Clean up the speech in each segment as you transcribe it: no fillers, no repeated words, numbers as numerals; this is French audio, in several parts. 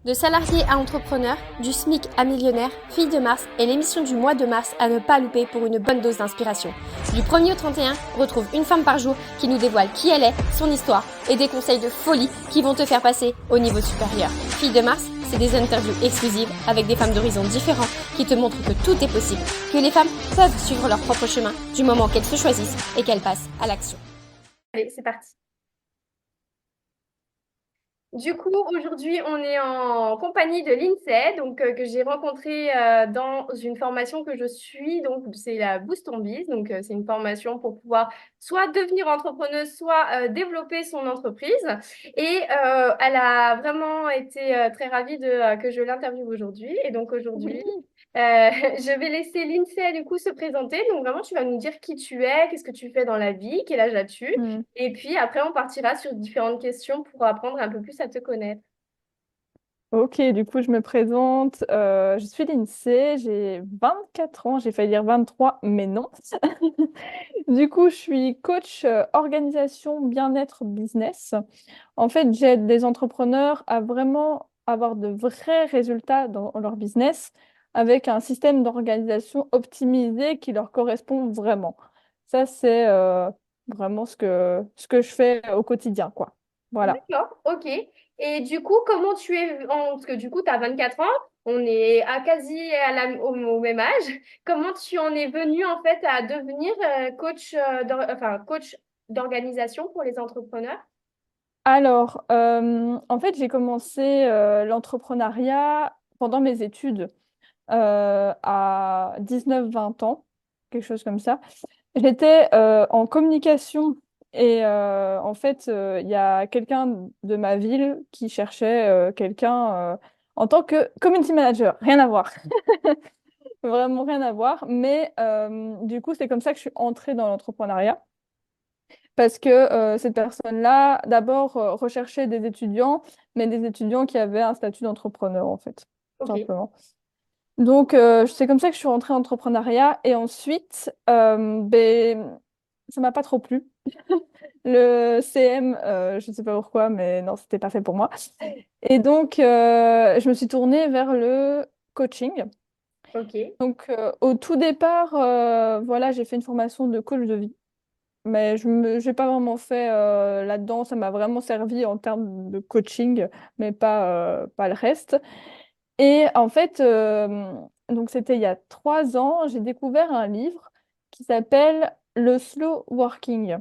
De salarié à entrepreneur, du SMIC à millionnaire, Fille de Mars est l'émission du mois de mars à ne pas louper pour une bonne dose d'inspiration. Du 1er au 31, retrouve une femme par jour qui nous dévoile qui elle est, son histoire et des conseils de folie qui vont te faire passer au niveau supérieur. Fille de Mars, c'est des interviews exclusives avec des femmes d'horizons différents qui te montrent que tout est possible, que les femmes peuvent suivre leur propre chemin du moment qu'elles se choisissent et qu'elles passent à l'action. Allez, c'est parti. Du coup, aujourd'hui, on est en compagnie de l'INSEE, donc que j'ai rencontré dans une formation que je suis. Donc, c'est la Boost Ton Biz. Donc, c'est une formation pour pouvoir soit devenir entrepreneuse, soit développer son entreprise. Et elle a vraiment été très ravie que je l'interviewe aujourd'hui. Et donc, Oui. aujourd'hui, je vais laisser l'INSEE du coup se présenter. Donc, vraiment, tu vas nous dire qui tu es, qu'est-ce que tu fais dans la vie, quel âge as-tu. Hmm. Et puis après, on partira sur différentes questions pour apprendre un peu plus à te connaître. Ok, du coup, je me présente. Je suis l'INSEE, j'ai 24 ans, j'ai failli dire 23, mais non. Du coup, je suis coach organisation, bien-être, business. En fait, j'aide les entrepreneurs à vraiment avoir de vrais résultats dans leur business avec un système d'organisation optimisé qui leur correspond vraiment. Ça, c'est vraiment ce que je fais au quotidien, quoi. Voilà. D'accord, ok. Et du coup, comment tu es, parce que du coup, tu as 24 ans, on est à quasi au même âge. Comment tu en es venu en fait à devenir coach, enfin, coach d'organisation pour les entrepreneurs? Alors, en fait, j'ai commencé l'entrepreneuriat pendant mes études à 19-20 ans, quelque chose comme ça. J'étais en communication et en fait, il y a quelqu'un de ma ville qui cherchait quelqu'un en tant que community manager. Rien à voir, vraiment rien à voir. Mais du coup, c'est comme ça que je suis entrée dans l'entrepreneuriat. Parce que cette personne-là, d'abord, recherchait des étudiants, mais des étudiants qui avaient un statut d'entrepreneur, en fait, tout Ok, simplement. Donc, c'est comme ça que je suis rentrée en entrepreneuriat. Et ensuite, ça m'a pas trop plu. Le CM, je ne sais pas pourquoi, mais non, c'était pas fait pour moi. Et donc, je me suis tournée vers le coaching. ok. Donc, au tout départ, voilà, j'ai fait une formation de coach de vie. Mais je n'ai pas vraiment fait là-dedans. Ça m'a vraiment servi en termes de coaching, mais pas le reste. Et en fait, donc c'était il y a 3 ans, j'ai découvert un livre qui s'appelle Le Slow Working.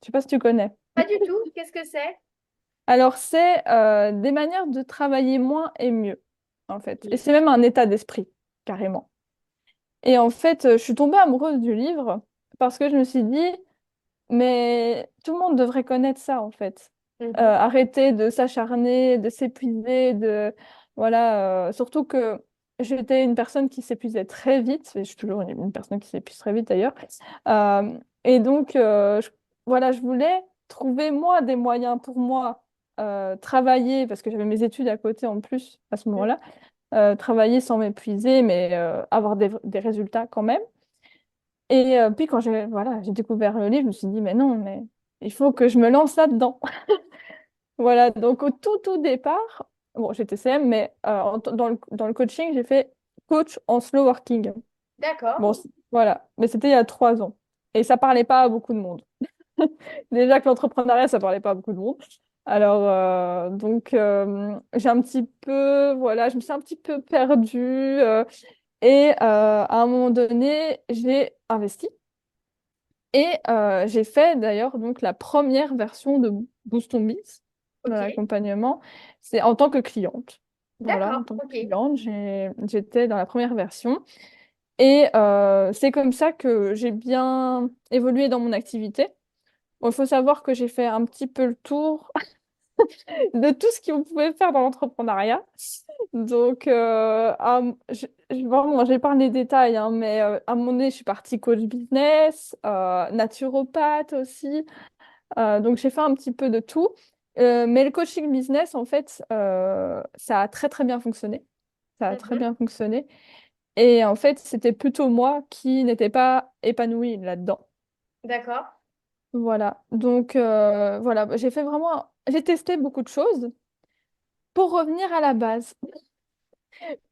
Je sais pas si tu connais. Pas du tout. Qu'est-ce que c'est? Alors, c'est des manières de travailler moins et mieux, en fait. Et Ok. c'est même un état d'esprit, carrément. Et en fait, je suis tombée amoureuse du livre parce que je me suis dit, mais tout le monde devrait connaître ça, en fait. Mhm. Arrêter de s'acharner, de s'épuiser, Voilà, surtout que j'étais une personne qui s'épuisait très vite, et je suis toujours une personne qui s'épuise très vite d'ailleurs. Et donc, voilà, je voulais trouver, moi, des moyens pour moi, travailler, parce que j'avais mes études à côté en plus à ce moment-là, travailler sans m'épuiser, mais avoir des résultats quand même. Et puis quand j'ai découvert le livre, je me suis dit, mais non, mais il faut que je me lance là-dedans. Voilà, donc au tout départ, bon, j'étais CM, mais dans le coaching, j'ai fait coach en slow working. Bon, D'accord. voilà, mais c'était il y a 3 ans. Et ça parlait pas à beaucoup de monde. Déjà que l'entrepreneuriat, ça parlait pas à beaucoup de monde. Alors, donc, j'ai un petit peu, voilà, je me suis un petit peu perdue. Et à un moment donné, j'ai investi. Et j'ai fait d'ailleurs donc la première version de Boost on Biz dans Ok. l'accompagnement. C'est en tant que cliente. Voilà, en D'accord. tant que Ok. cliente, j'étais dans la première version. Et c'est comme ça que j'ai bien évolué dans mon activité. Bon, il faut savoir que j'ai fait un petit peu le tour de tout ce qu'on pouvait faire dans l'entrepreneuriat. Donc, vraiment, j'épargne les détails, hein, mais à un moment donné, je suis partie coach business, naturopathe aussi. Donc, j'ai fait un petit peu de tout. Mais le coaching business, en fait, ça a très, très bien fonctionné. Ça a très Mhm. bien fonctionné. Et en fait, c'était plutôt moi qui n'étais pas épanouie là-dedans. D'accord. Voilà. Donc, voilà, j'ai testé beaucoup de choses pour revenir à la base,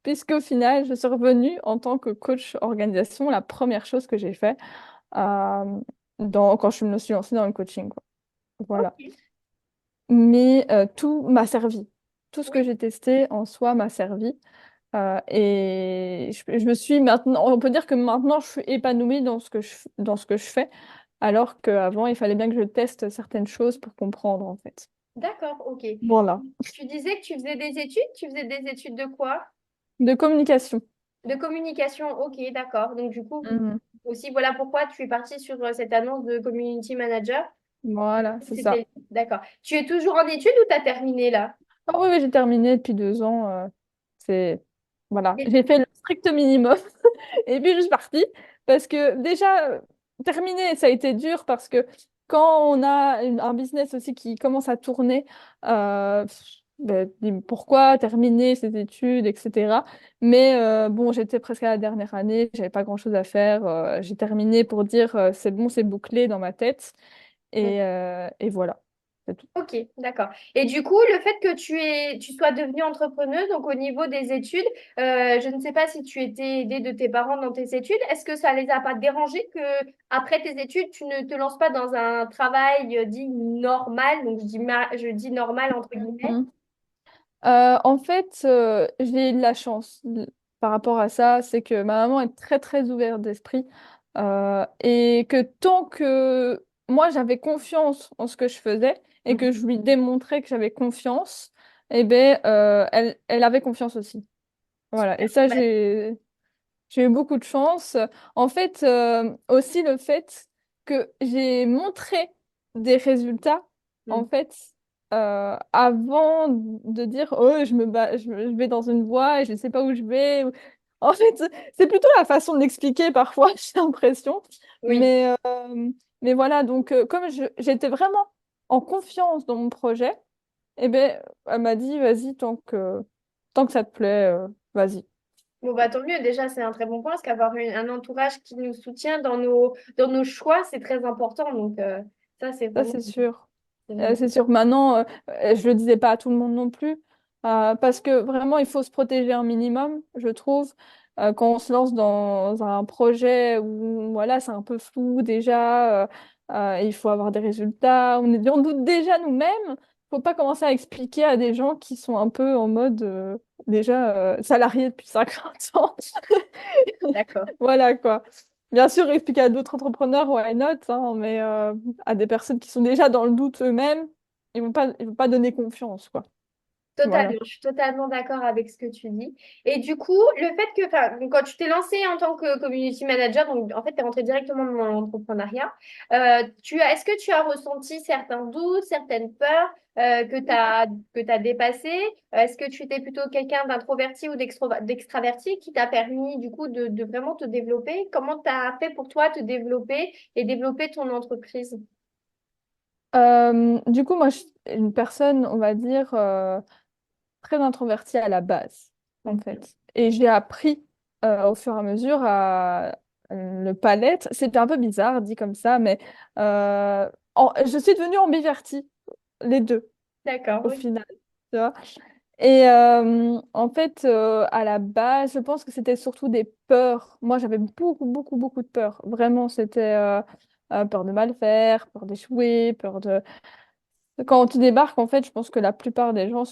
puisqu'au final, je suis revenue en tant que coach organisation, la première chose que j'ai fait euh, quand je me suis lancée dans le coaching, quoi. Voilà. Ok. Mais tout m'a servi. Tout ce que Oui, j'ai testé en soi m'a servi. Et je me suis maintenant, on peut dire que maintenant, je suis épanouie dans ce que je fais, alors qu'avant, il fallait bien que je teste certaines choses pour comprendre, en fait. d'accord, ok. Voilà. Tu disais que tu faisais des études? Tu faisais des études de quoi? De communication. De communication, ok, d'accord. Donc du coup, Mhm. aussi, voilà pourquoi tu es partie sur cette annonce de community manager. Voilà, c'est ça. C'était d'accord. Tu es toujours en études ou tu as terminé là? Ah oui, oui, j'ai terminé depuis 2 ans. C'est voilà, Et- j'ai fait le strict minimum et puis je suis partie parce que déjà terminer, ça a été dur parce que quand on a un business aussi qui commence à tourner, dis, pourquoi terminer ses études, etc. Mais bon, j'étais presque à la dernière année, j'avais pas grand-chose à faire. J'ai terminé pour dire c'est bon, c'est bouclé dans ma tête et voilà, c'est tout. Ok, d'accord. Et du coup, le fait que tu sois devenue entrepreneuse, donc au niveau des études, je ne sais pas si tu étais aidée de tes parents dans tes études, est-ce que ça les a pas dérangés que après tes études, tu ne te lances pas dans un travail dit normal, donc je dis normal entre guillemets. Mhm. En fait, j'ai eu de la chance par rapport à ça, c'est que ma maman est très très ouverte d'esprit et que tant que moi j'avais confiance en ce que je faisais et que je lui démontrais que j'avais confiance, eh ben elle avait confiance aussi. Voilà. Et ça, j'ai eu beaucoup de chance. En fait, aussi le fait que j'ai montré des résultats, en Mhm. fait, avant de dire, oh, je vais dans une voie et je ne sais pas où je vais. En fait, c'est plutôt la façon de l'expliquer parfois, j'ai l'impression. Oui. Mais voilà, donc comme j'étais vraiment en confiance dans mon projet, eh ben, elle m'a dit, vas-y, tant que ça te plaît, vas-y. Bon, bah, tant mieux. Déjà, c'est un très bon point, parce qu'avoir un entourage qui nous soutient dans nos choix, c'est très important. Donc, ça, Ça, c'est sûr. c'est vraiment. C'est sûr. Maintenant, je le disais pas à tout le monde non plus, parce que vraiment, il faut se protéger un minimum, je trouve. Quand on se lance dans un projet où voilà, c'est un peu flou déjà, il faut avoir des résultats, on doute déjà nous-mêmes. Il faut pas commencer à expliquer à des gens qui sont un peu en mode déjà salariés depuis 50 ans. D'accord. Voilà quoi. Bien sûr, expliquer à d'autres entrepreneurs, why not, hein, mais à des personnes qui sont déjà dans le doute eux-mêmes, ils vont pas donner confiance, quoi. Totalement, Voilà. je suis totalement d'accord avec ce que tu dis. Et du coup, le fait que, enfin, donc, quand tu t'es lancé en tant que community manager, donc en fait, tu es rentré directement dans l'entrepreneuriat, est-ce que tu as ressenti certains doutes, certaines peurs que tu as dépassées? Est-ce que tu étais plutôt quelqu'un d'introverti ou d'extraverti qui t'a permis du coup de vraiment te développer? Comment tu as fait pour toi te développer et développer ton entreprise? Du coup, moi, je suis une personne, on va dire, très introvertie à la base, en Mhm. fait. Et j'ai appris au fur et à mesure à le pas l'être. C'était un peu bizarre, dit comme ça, mais je suis devenue ambivertie, les deux, D'accord, au oui. final. Tu vois. Et en fait, à la base, je pense que c'était surtout des peurs. Moi, j'avais beaucoup, beaucoup, beaucoup de peurs. Vraiment, c'était peur de mal faire, peur d'échouer, peur de... Quand tu débarques, en fait, je pense que la plupart des gens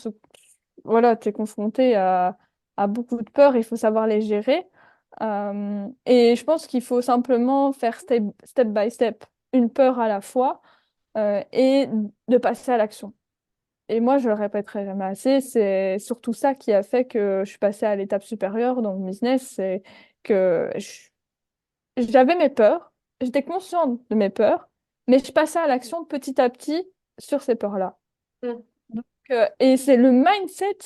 voilà, tu es confronté à beaucoup de peurs, il faut savoir les gérer. Et je pense qu'il faut simplement faire step by step, une peur à la fois, et de passer à l'action. Et moi, je le répéterai jamais assez, c'est surtout ça qui a fait que je suis passée à l'étape supérieure dans le business, c'est que j'avais mes peurs, j'étais consciente de mes peurs, mais je passais à l'action petit à petit sur ces peurs-là. Mm. Et c'est le mindset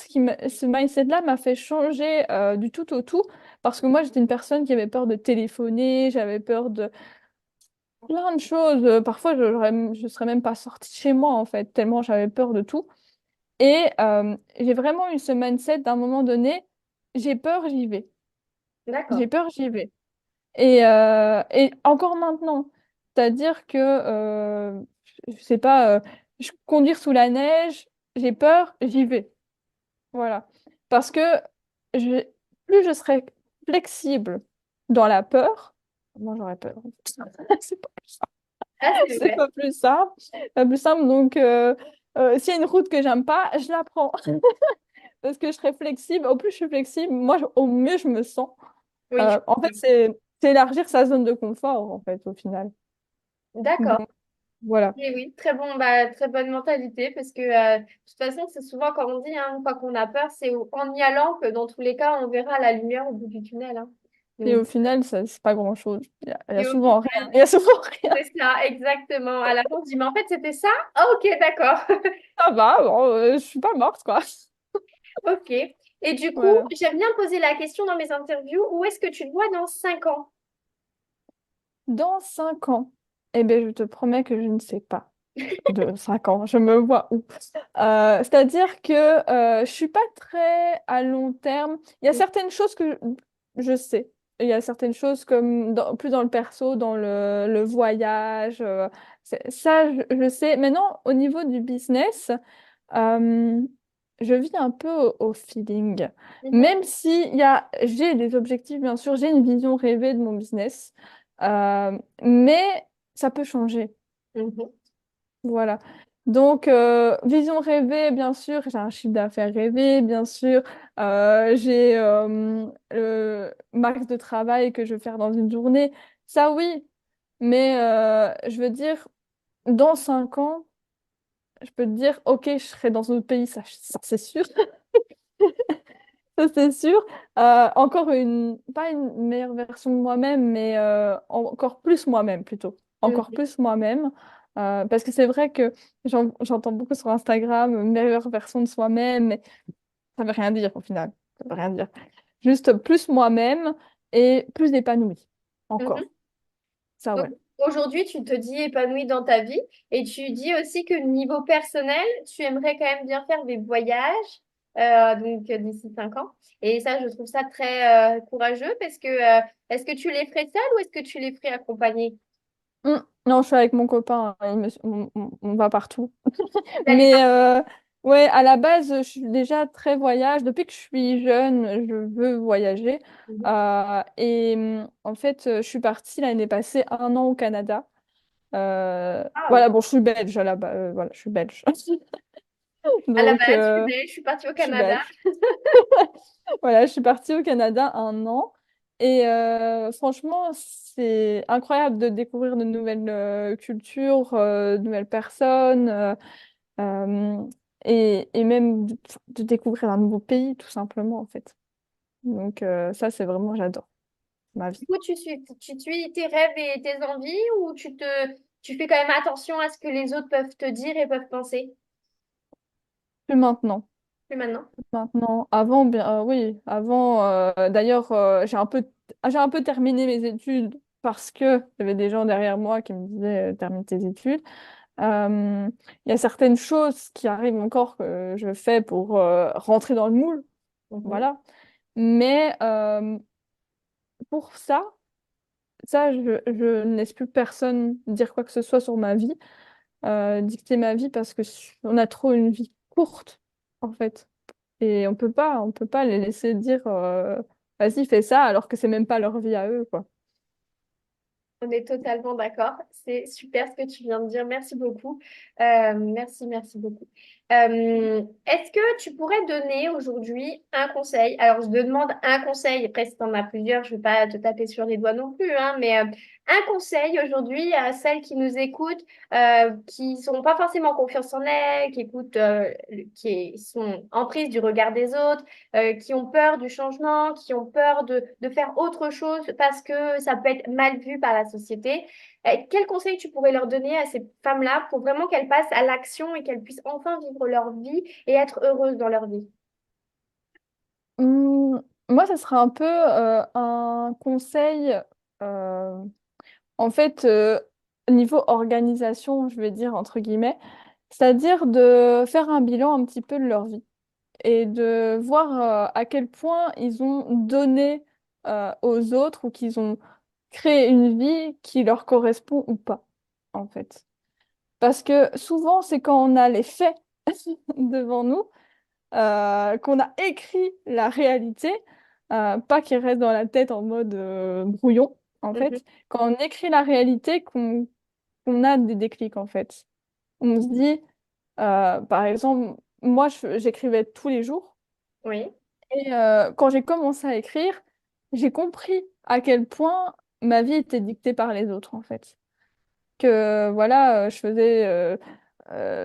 ce mindset-là m'a fait changer du tout au tout, parce que moi, j'étais une personne qui avait peur de téléphoner, j'avais peur de plein de choses. Parfois, je serais même pas sortie de chez moi, en fait, tellement j'avais peur de tout. Et j'ai vraiment eu ce mindset d'un moment donné, j'ai peur, j'y vais. J'ai D'accord. peur, j'y vais. Et encore maintenant, c'est-à-dire que, je sais pas, je conduire sous la neige, j'ai peur, j'y vais. Voilà. Parce que je- plus je serai flexible dans la peur, moi j'aurais peur. C'est pas plus simple. Ah, c'est C'est vrai. pas plus simple. Pas plus simple. Donc, s'il y a une route que j'aime pas, je la prends. Parce que je serai flexible. Au plus je suis flexible, moi, au mieux je me sens. Oui, je En fait, comprends. c'est élargir sa zone de confort, en fait, au final. D'accord. Donc, voilà. Et oui, très bon, très bonne mentalité parce que de toute façon, c'est souvent quand on dit, hein, une fois qu'on a peur, c'est en y allant que dans tous les cas, on verra la lumière au bout du tunnel. Hein. Et Donc, au final, ça, c'est pas grand-chose. Il y a et au souvent rien. final, Il y a souvent rien. c'est ça, exactement. À la fin, on se dit, mais en fait, c'était ça? Ah, ok, d'accord. Ça va, bon, je suis pas morte, quoi. Ok. Et du coup, Voilà. j'aime bien poser la question dans mes interviews, où est-ce que tu te vois dans 5 ans? Dans 5 ans, eh bien, je te promets que je ne sais pas. De 5 ans, je me vois où? C'est-à-dire que je suis pas très à long terme. Il y a certaines choses que je sais. Il y a certaines choses comme plus dans le perso, dans le voyage. Ça, je sais. Maintenant, au niveau du business, euh, je vis un peu au feeling. Mhm, Même si j'ai des objectifs, bien sûr, j'ai une vision rêvée de mon business, mais ça peut changer. mhm, Voilà. Donc, vision rêvée, bien sûr, j'ai un chiffre d'affaires rêvé, bien sûr, j'ai le max de travail que je vais faire dans une journée. Ça, oui, mais je veux dire, dans 5 ans, je peux te dire, ok, je serai dans un autre pays, ça c'est sûr. Ça, c'est sûr. Encore pas une meilleure version de moi-même, mais encore plus moi-même plutôt. Encore mhm. plus moi-même. Parce que c'est vrai que j'entends beaucoup sur Instagram, meilleure version de soi-même, mais ça veut rien dire au final. Ça veut rien dire. Juste plus moi-même et plus épanouie. Mhm. Encore. Ça, Donc, ouais. aujourd'hui, tu te dis épanouie dans ta vie et tu dis aussi que niveau personnel, tu aimerais quand même bien faire des voyages, d'ici 5 ans. Et ça, je trouve ça très courageux parce que est-ce que tu les ferais seul ou est-ce que tu les ferais accompagner? Non, je suis avec mon copain, hein, on va partout. Vous allez Mais ouais, à la base, je suis déjà très voyage. Depuis que je suis jeune, je veux voyager. partir. En fait, je suis partie l'année passée 1 an au Canada. Waouh! Voilà, bon, je suis belge à la base. Voilà, je suis belge. À la Donc, base, je suis partie au je suis Canada. belge. Voilà, je suis partie au Canada 1 an. Et franchement, c'est incroyable de découvrir de nouvelles cultures, de nouvelles personnes. Euh, et même de découvrir un nouveau pays, tout simplement, en fait. Donc, ça, c'est vraiment, j'adore ma vie. Du coup, tu suis tes rêves et tes envies ou tu fais quand même attention à ce que les autres peuvent te dire et peuvent penser? Plus maintenant. Plus maintenant. Maintenant, avant, bien, oui, avant, d'ailleurs, j'ai un peu terminé mes études parce que il y avait des gens derrière moi qui me disaient termine tes études. Il y a certaines choses qui arrivent encore que je fais pour rentrer dans le moule, Mhm. voilà. Mais pour ça, je ne laisse plus personne dire quoi que ce soit sur ma vie, dicter ma vie parce que on a trop une vie courte, en fait. Et on peut pas les laisser dire vas-y, fais ça, alors que c'est même pas leur vie à eux, quoi. On est totalement d'accord. C'est super ce que tu viens de dire. Merci beaucoup. Merci, merci beaucoup. Est-ce que tu pourrais donner aujourd'hui un conseil? Alors, je te demande un conseil. Après, si tu en as plusieurs, je ne vais pas te taper sur les doigts non plus, hein, mais un conseil aujourd'hui à celles qui nous écoutent, qui sont pas forcément confiance en elles, qui écoutent, qui sont en prise du regard des autres, qui ont peur du changement, qui ont peur de faire autre chose parce que ça peut être mal vu par la société. Quel conseil tu pourrais leur donner à ces femmes-là pour vraiment qu'elles passent à l'action et qu'elles puissent enfin vivre leur vie et être heureuses dans leur vie? Moi, ça sera un peu un conseil, euh, en fait, niveau organisation, je vais dire, entre guillemets, c'est-à-dire de faire un bilan un petit peu de leur vie et de voir à quel point ils ont donné aux autres ou qu'ils ont créé une vie qui leur correspond ou pas, en fait. Parce que souvent, c'est quand on a les faits devant nous qu'on a écrit la réalité, pas qu'il reste dans la tête en mode brouillon, en Mhm. fait. Quand on écrit la réalité, qu'on a des déclics, en fait. On se dit, par exemple, moi, j'écrivais tous les jours. Oui, Et quand j'ai commencé à écrire, j'ai compris à quel point ma vie était dictée par les autres, en fait. Que voilà, je faisais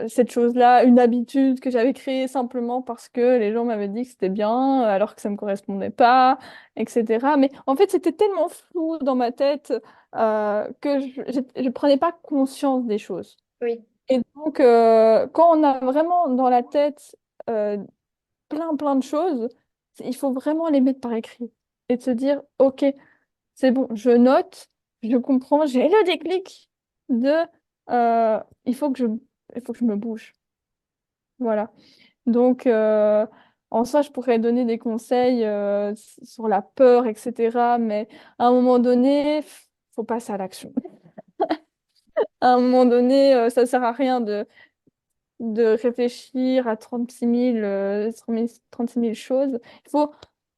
cette chose-là, une habitude que j'avais créée simplement parce que les gens m'avaient dit que c'était bien, alors que ça me correspondait pas, etc. Mais en fait, c'était tellement flou dans ma tête que je prenais pas conscience des choses. oui, Et donc, quand on a vraiment dans la tête euh, plein de choses, il faut vraiment les mettre par écrit et de se dire, OK, c'est bon, je note, je comprends, j'ai le déclic de il faut que il faut que je me bouge. Voilà. Donc, en soi, je pourrais donner des conseils sur la peur, etc. Mais à un moment donné, faut passer à l'action. À un moment donné, ça sert à rien de réfléchir à 36 000 choses. Il faut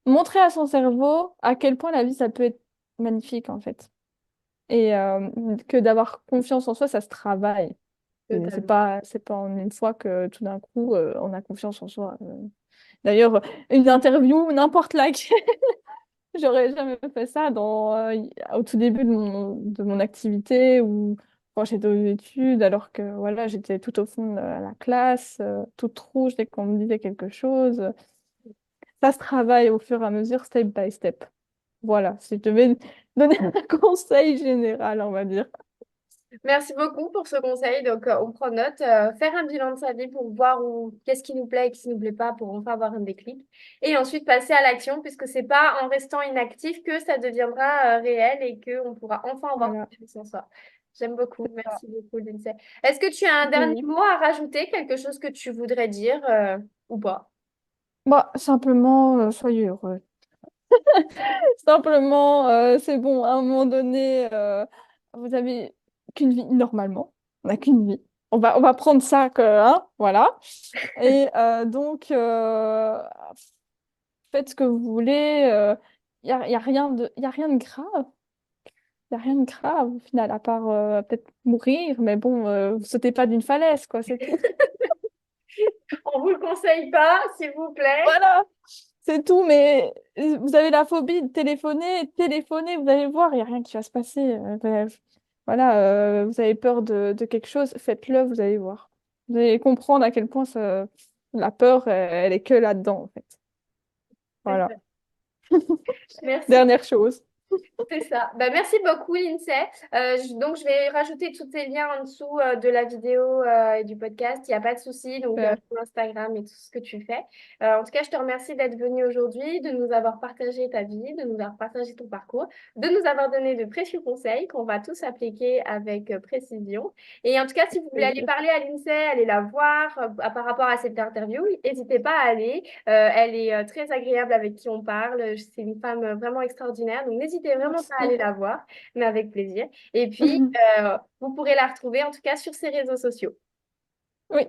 montrer à son cerveau à quel point la vie, ça peut être magnifique, en fait. Et que d'avoir confiance en soi, ça se travaille. Et totalement. c'est pas en une fois que tout d'un coup, on a confiance en soi. D'ailleurs, une interview, n'importe laquelle, j'aurais jamais fait ça au tout début de mon activité ou quand j'étais aux études, alors que voilà, j'étais tout au fond de la classe, toute rouge dès qu'on me disait quelque chose. Ça se travaille au fur et à mesure, step by step. Voilà, si je devais donner un conseil général, on va dire. Merci beaucoup pour ce conseil. Donc, on prend note, faire un bilan de sa vie pour voir qu'est-ce qui nous plaît et qu'est-ce qui nous plaît pas pour enfin avoir un déclic. Et ensuite passer à l'action, puisque c'est pas en restant inactif que ça deviendra réel et qu'on pourra enfin avoir Voilà. confiance en soi. J'aime beaucoup. Ah, Merci beaucoup, Lindsay. Est-ce que tu as un dernier oui. mot à rajouter, quelque chose que tu voudrais dire ou pas? Bah, simplement, soyez heureux. Simplement, c'est bon, à un moment donné, vous avez qu'une vie, normalement. On n'a qu'une vie. On va prendre ça que, hein, voilà. Et donc, faites ce que vous voulez. Y a rien y a rien de grave. Il n'y a rien de grave au final, à part peut-être mourir. Mais bon, vous sautez pas d'une falaise, quoi, c'est tout. On vous le conseille pas, s'il vous plaît. Voilà, c'est tout. Mais vous avez la phobie de téléphoner, téléphoner, vous allez voir, il n'y a rien qui va se passer. Bref. Voilà, vous avez peur de quelque chose, faites-le, vous allez voir. Vous allez comprendre à quel point la peur, elle est que là-dedans, en fait. C'est Voilà. ça. Merci. Dernière chose. C'est ça. Bah, merci beaucoup, Lindsay. Donc, je vais rajouter tous tes liens en dessous de la vidéo et du podcast. Il n'y a pas de souci. Donc, Super. ton Instagram et tout ce que tu fais. En tout cas, je te remercie d'être venu aujourd'hui, de nous avoir partagé ta vie, de nous avoir partagé ton parcours, de nous avoir donné de précieux conseils qu'on va tous appliquer avec précision. Et en tout cas, si vous voulez aller Plaisir. parler à Lindsay, aller la voir par rapport à cette interview, n'hésitez pas à aller. Elle est très agréable avec qui on parle. C'est une femme vraiment extraordinaire. Donc, n'hésitez vraiment pas à Merci. aller la voir, mais avec plaisir. Et puis, vous pourrez la retrouver en tout cas sur ses réseaux sociaux. Oui,